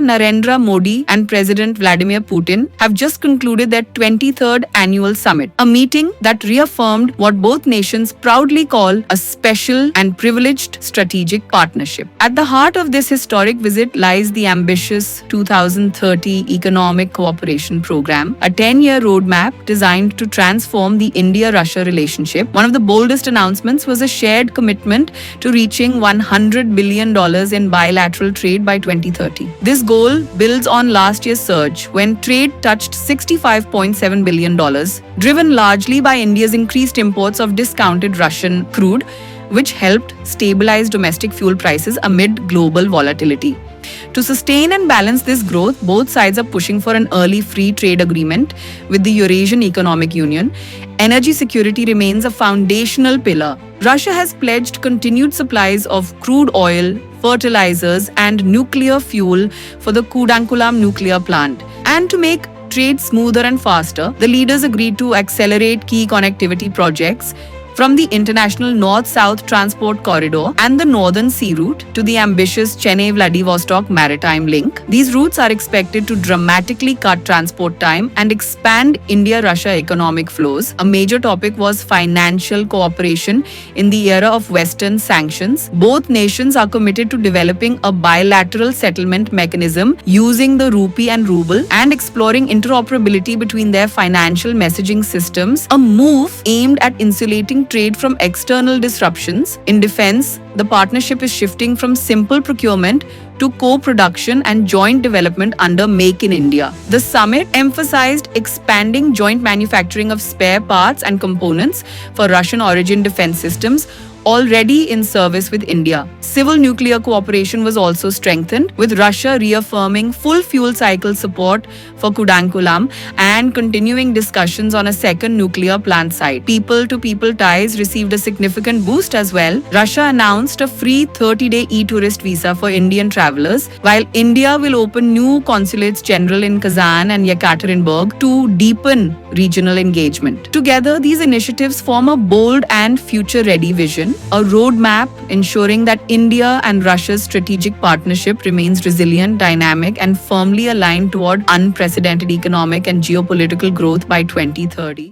Narendra Modi and President Vladimir Putin have just concluded their 23rd annual summit, a meeting that reaffirmed what both nations proudly call a special and privileged strategic partnership. At the heart of this historic visit lies the ambitious 2030 Economic Cooperation Program, a 10-year roadmap designed to transform the India-Russia relationship. One of the boldest announcements was a shared commitment to reaching $100 billion in bilateral trade by 2030. This goal builds on last year's surge, when trade touched $65.7 billion, driven largely by India's increased imports of discounted Russian crude, which helped stabilize domestic fuel prices amid global volatility. To sustain and balance this growth, both sides are pushing for an early free trade agreement with the Eurasian Economic Union. Energy security remains a foundational pillar. Russia has pledged continued supplies of crude oil, fertilizers, and nuclear fuel for the Kudankulam nuclear plant. And to make trade smoother and faster, the leaders agreed to accelerate key connectivity projects, from the international North-South transport corridor and the Northern Sea Route to the ambitious Chennai-Vladivostok maritime link. These routes are expected to dramatically cut transport time and expand India-Russia economic flows. A major topic was financial cooperation in the era of Western sanctions. Both nations are committed to developing a bilateral settlement mechanism using the rupee and ruble and exploring interoperability between their financial messaging systems, a move aimed at insulating trade from external disruptions. In defense, the partnership is shifting from simple procurement to co-production and joint development under Make in India. The summit emphasized expanding joint manufacturing of spare parts and components for Russian-origin defense systems already in service with India. Civil nuclear cooperation was also strengthened, with Russia reaffirming full fuel cycle support for Kudankulam and continuing discussions on a second nuclear plant site. People-to-people ties received a significant boost as well. Russia announced a free 30-day e-tourist visa for Indian travelers, while India will open new consulates general in Kazan and Yekaterinburg to deepen regional engagement. Together, these initiatives form a bold and future-ready vision, a roadmap ensuring that India and Russia's strategic partnership remains resilient, dynamic, and firmly aligned toward unprecedented economic and geopolitical growth by 2030.